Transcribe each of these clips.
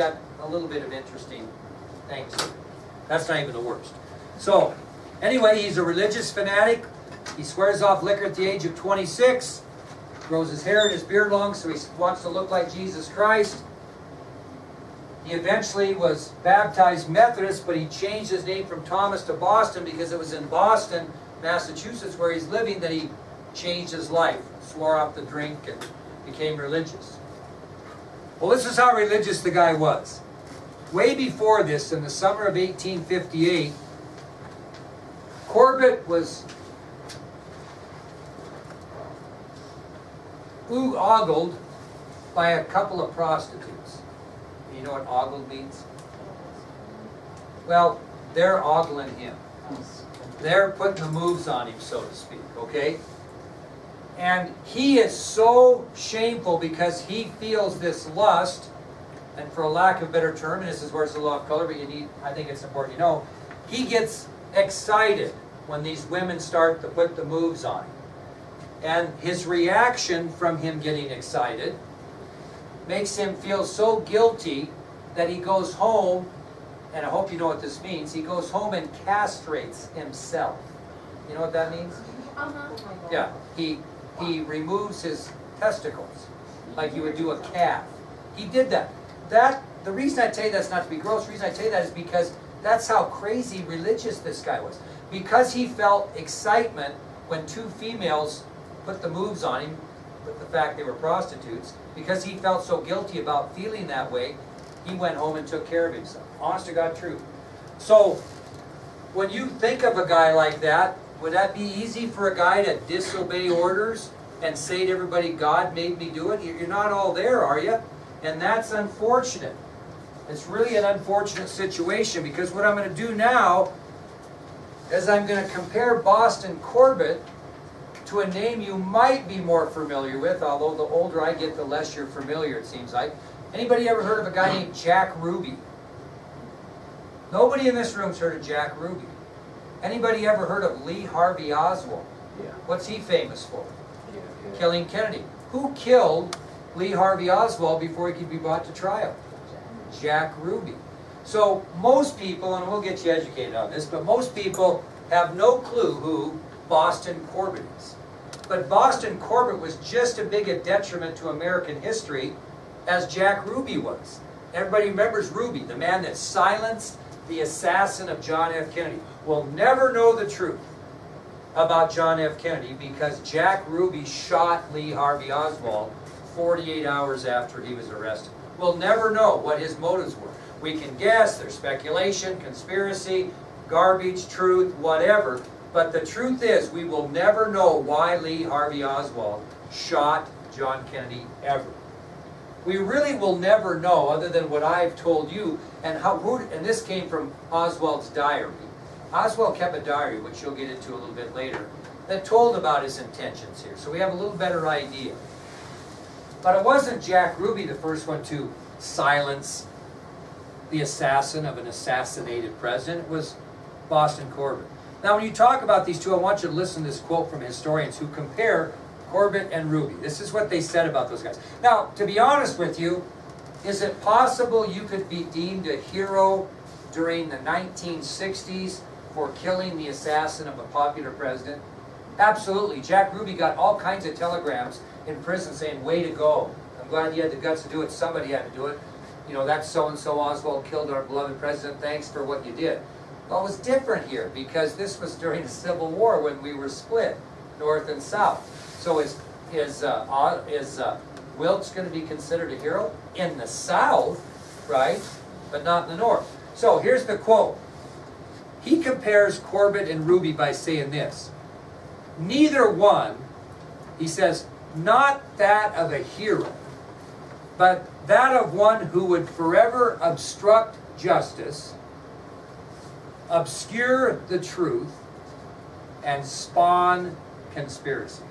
got a little bit of interesting things. That's not even the worst. So, anyway, he's a religious fanatic. He swears off liquor at the age of 26. Grows his hair and his beard long, so he wants to look like Jesus Christ. He eventually was baptized Methodist, but he changed his name from Thomas to Boston because it was in Boston, Massachusetts, where he's living, that he changed his life, swore off the drink, and became religious. Well, this is how religious the guy was. Way before this, in the summer of 1858, Corbett was ogled by a couple of prostitutes. You know what ogled means? Well, they're ogling him. They're putting the moves on him, so to speak, okay? And he is so shameful because he feels this lust, and for a lack of a better term, and this is where it's the law of color, but I think it's important you know, he gets excited when these women start to put the moves on him. And his reaction from him getting excited makes him feel so guilty that he goes home, and I hope you know what this means, he goes home and castrates himself. You know what that means? Yeah, he removes his testicles like you would do a calf. He did that. The reason I tell you that's not to be gross, the reason I tell you that is because that's how crazy religious this guy was. Because he felt excitement when two females put the moves on him, with the fact they were prostitutes, because he felt so guilty about feeling that way, he went home and took care of himself. Honest to God, true. So, when you think of a guy like that, would that be easy for a guy to disobey orders and say to everybody, God made me do it? You're not all there, are you? And that's unfortunate. It's really an unfortunate situation, because what I'm going to do now is I'm going to compare Boston Corbett to a name you might be more familiar with, although the older I get, the less you're familiar, it seems like. Anybody ever heard of a guy named Jack Ruby? Nobody in this room's heard of Jack Ruby. Anybody ever heard of Lee Harvey Oswald? Yeah. What's he famous for? Yeah. Killing Kennedy. Who killed Lee Harvey Oswald before he could be brought to trial? Jack Ruby. So most people, and we'll get you educated on this, but most people have no clue who Boston Corbett is. But Boston Corbett was just as big a detriment to American history as Jack Ruby was. Everybody remembers Ruby, the man that silenced the assassin of John F. Kennedy. We'll never know the truth about John F. Kennedy because Jack Ruby shot Lee Harvey Oswald 48 hours after he was arrested. We'll never know what his motives were. We can guess, there's speculation, conspiracy, garbage, truth, whatever. But the truth is, we will never know why Lee Harvey Oswald shot John Kennedy ever. We really will never know, other than what I've told you, and this came from Oswald's diary. Oswald kept a diary, which you'll get into a little bit later, that told about his intentions here. So we have a little better idea. But it wasn't Jack Ruby the first one to silence the assassin of an assassinated president. It was Boston Corbett. Now, when you talk about these two, I want you to listen to this quote from historians who compare Corbett and Ruby. This is what they said about those guys. Now, to be honest with you, is it possible you could be deemed a hero during the 1960s for killing the assassin of a popular president? Absolutely. Jack Ruby got all kinds of telegrams in prison saying, way to go. I'm glad you had the guts to do it. Somebody had to do it. You know, that's so-and-so Oswald killed our beloved president. Thanks for what you did. Well, it was different here because this was during the Civil War when we were split, North and South. So is Wilkes going to be considered a hero? In the South, right? But not in the North. So here's the quote. He compares Corbett and Ruby by saying this. Neither one, he says, not that of a hero, but that of one who would forever obstruct justice, obscure the truth, and spawn conspiracy.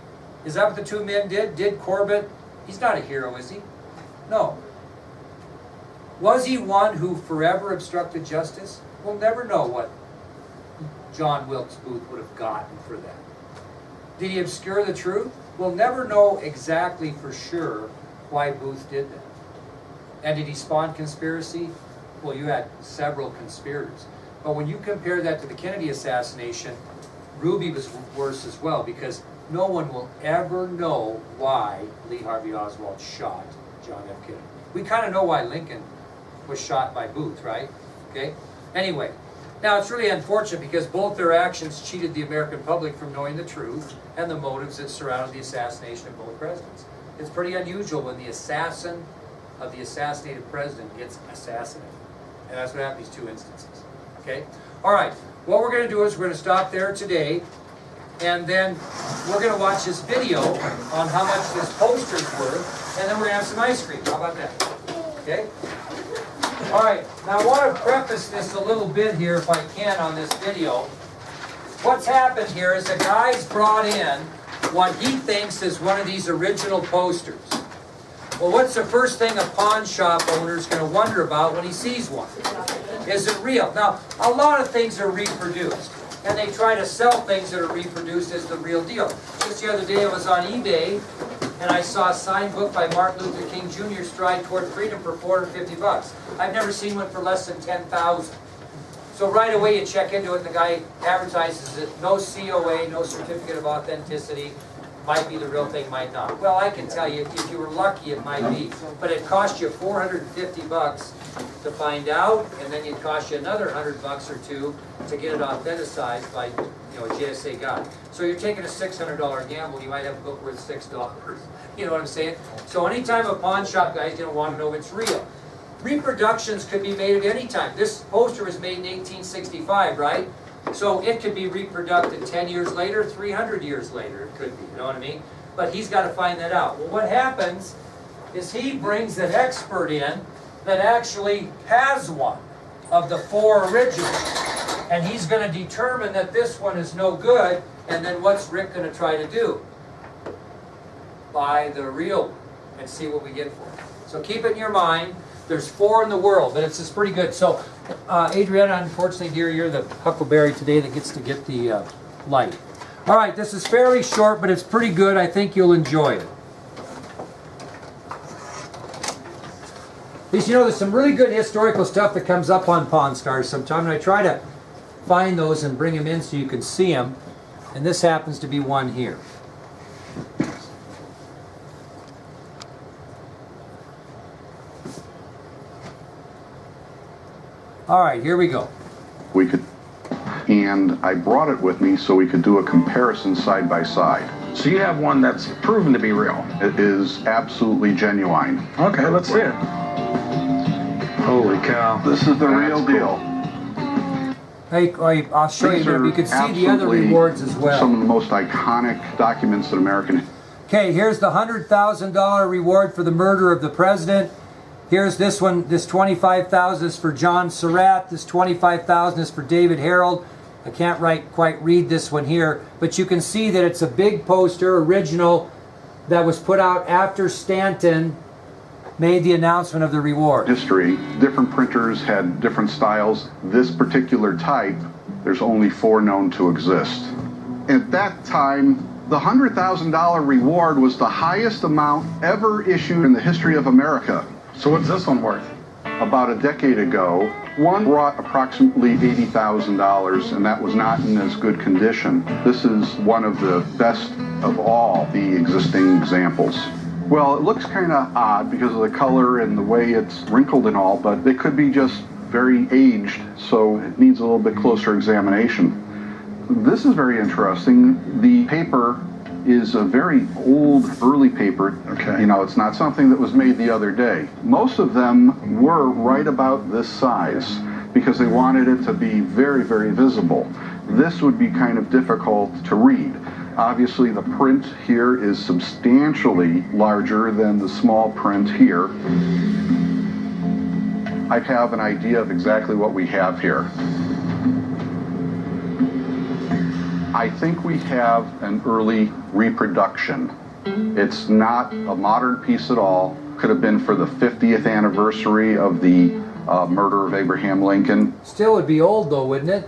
Is that what the two men did? Did Corbett? He's not a hero, is he? No. Was he one who forever obstructed justice? We'll never know what John Wilkes Booth would have gotten for that. Did he obscure the truth? We'll never know exactly for sure why Booth did that. And did he spawn conspiracy? Well, you had several conspirators. But when you compare that to the Kennedy assassination, Ruby was worse as well, because no one will ever know why Lee Harvey Oswald shot John F. Kennedy. We kind of know why Lincoln was shot by Booth, right? Okay? Anyway, now it's really unfortunate because both their actions cheated the American public from knowing the truth and the motives that surrounded the assassination of both presidents. It's pretty unusual when the assassin of the assassinated president gets assassinated. And that's what happened in these two instances. Okay? All right. What we're going to do is we're going to stop there today, and then we're going to watch this video on how much this poster's worth, and then we're going to have some ice cream. How about that? Okay? All right. Now I want to preface this a little bit here, if I can, on this video. What's happened here is the guy's brought in what he thinks is one of these original posters. Well, what's the first thing a pawn shop owner is going to wonder about when he sees one? Is it real? Now, a lot of things are reproduced, and they try to sell things that are reproduced as the real deal. Just the other day I was on eBay, and I saw a signed book by Martin Luther King Jr., Stride Toward Freedom, for $450. I've never seen one for less than $10,000. So right away you check into it, and the guy advertises it, no COA, no certificate of authenticity. Might be the real thing, might not. Well, I can tell you, if you were lucky, it might be. But it cost you $450 to find out, and then it cost you another $100 or two to get it authenticized by, a JSA guy. So you're taking a $600 gamble. You might have a book worth $6. You know what I'm saying? So anytime a pawn shop guy's going to want to know if it's real. Reproductions could be made at any time. This poster was made in 1865, right? So it could be reproduced 10 years later, 300 years later, it could be, you know what I mean? But he's got to find that out. Well, what happens is he brings an expert in that actually has one of the 4 originals. And he's going to determine that this one is no good, and then what's Rick going to try to do? Buy the real one and see what we get for it. So keep it in your mind. There's 4 in the world, but it's pretty good. So, Adriana, unfortunately, dear, you're the huckleberry today that gets to get the light. All right, this is fairly short, but it's pretty good. I think you'll enjoy it. At least, there's some really good historical stuff that comes up on Pawn Stars sometime, and I try to find those and bring them in so you can see them. And this happens to be one here. All right, here we go. And I brought it with me so we could do a comparison side by side. So you have one that's proven to be real? It is absolutely genuine. Okay, let's see it. Holy cow. This is the real deal. Hey, I'll show you there. You can see the other rewards as well. Some of the most iconic documents in American. Okay, here's the $100,000 reward for the murder of the president. Here's this one. This $25,000 is for John Surratt. This $25,000 is for David Harold. I can't quite read this one here, but you can see that it's a big poster, original, that was put out after Stanton made the announcement of the reward. History. Different printers had different styles. This particular type, there's only 4 known to exist. At that time, the $100,000 reward was the highest amount ever issued in the history of America. So what's this one worth? About a decade ago, one brought approximately $80,000, and that was not in as good condition. This is one of the best of all the existing examples. Well, it looks kind of odd because of the color and the way it's wrinkled and all, but it could be just very aged, so it needs a little bit closer examination. This is very interesting. The paper is a very old, early paper. Okay. It's not something that was made the other day. Most of them were right about this size because they wanted it to be very, very visible. This would be kind of difficult to read. Obviously, the print here is substantially larger than the small print here. I have an idea of exactly what we have here. I think we have an early reproduction. It's not a modern piece at all. Could have been for the 50th anniversary of the murder of Abraham Lincoln. Still would be old though, wouldn't it?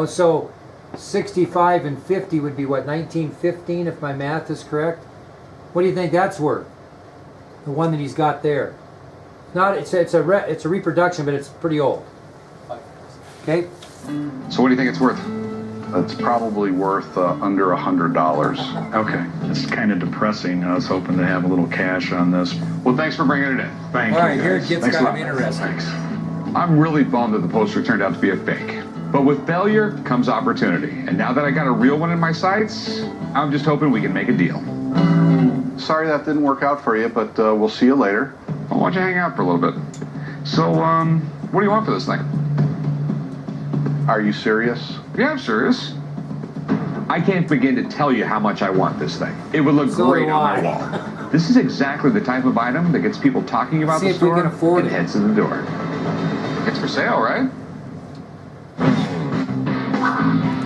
So 65 and 50 would be what, 1915 if my math is correct? What do you think that's worth? The one that he's got there. Not, it's a reproduction, but it's pretty old. Okay? So what do you think it's worth? It's probably worth under $100. Okay, it's kind of depressing. I was hoping to have a little cash on this. Well, thanks for bringing it in. Thank All you. right, here it guys. gets Thanks a kind of lot. interesting. Thanks. I'm really bummed that the poster turned out to be a fake. But with failure comes opportunity. And now that I got a real one in my sights, I'm just hoping we can make a deal. Sorry that didn't work out for you, but we'll see you later. Well, why don't you hang out for a little bit? So, what do you want for this thing? Are you serious? Yeah, I'm serious. I can't begin to tell you how much I want this thing. It would look So great do on my I. wall. This is exactly the type of item that gets people talking about See the if we store can afford and it. heads to the door. It's for sale, right?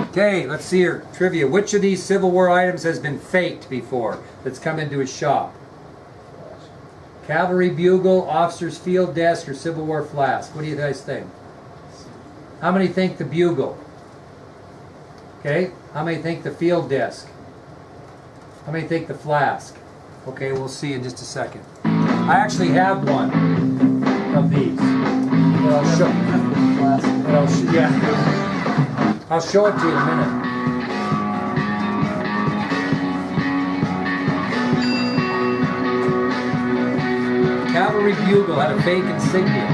Okay, let's see here. Trivia. Which of these Civil War items has been faked before that's come into a shop? Cavalry bugle, officer's field desk, or Civil War flask? What do you guys think? How many think the bugle? Okay. How many think the field desk? How many think the flask? Okay, we'll see in just a second. I actually have one of these. And I'll show. I'll show it to you in a minute. Cavalry bugle had a fake insignia.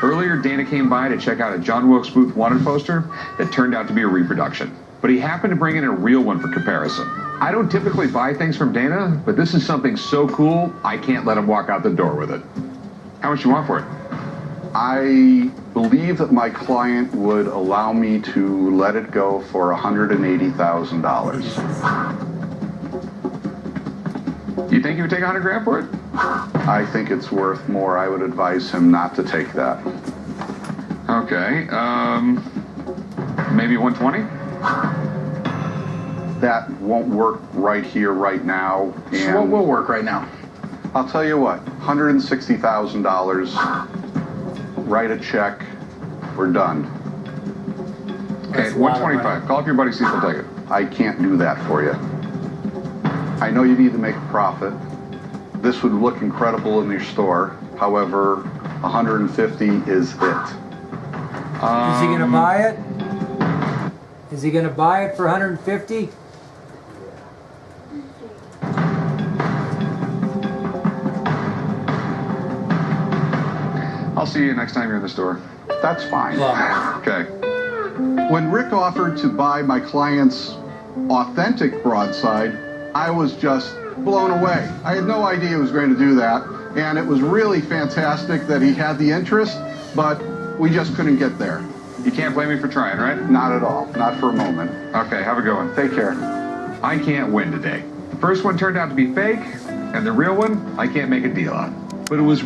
Earlier, Dana came by to check out a John Wilkes Booth wanted poster that turned out to be a reproduction. But he happened to bring in a real one for comparison. I don't typically buy things from Dana, but this is something so cool, I can't let him walk out the door with it. How much you want for it? I believe that my client would allow me to let it go for $180,000. You think you would take 100 grand for it? I think it's worth more. I would advise him not to take that. Okay, maybe 120? That won't work right here, right now. So what will work right now? I'll tell you what, $160,000, write a check, we're done. Okay, That's a lot of 125. money. Call up your buddy, see if he'll take it. I can't do that for you. I know you need to make a profit. This would look incredible in your store. However, 150 is it. Is he gonna buy it? Is he gonna buy it for 150? I'll see you next time you're in the store. That's fine. Love Okay. When Rick offered to buy my client's authentic broadside, I was just blown away. I had no idea he was going to do that, and it was really fantastic that he had the interest, but we just couldn't get there. You can't blame me for trying, right? Not at all. Not for a moment. Okay, have a good one. Take care. I can't win today. First one turned out to be fake, and the real one, I can't make a deal on. But it was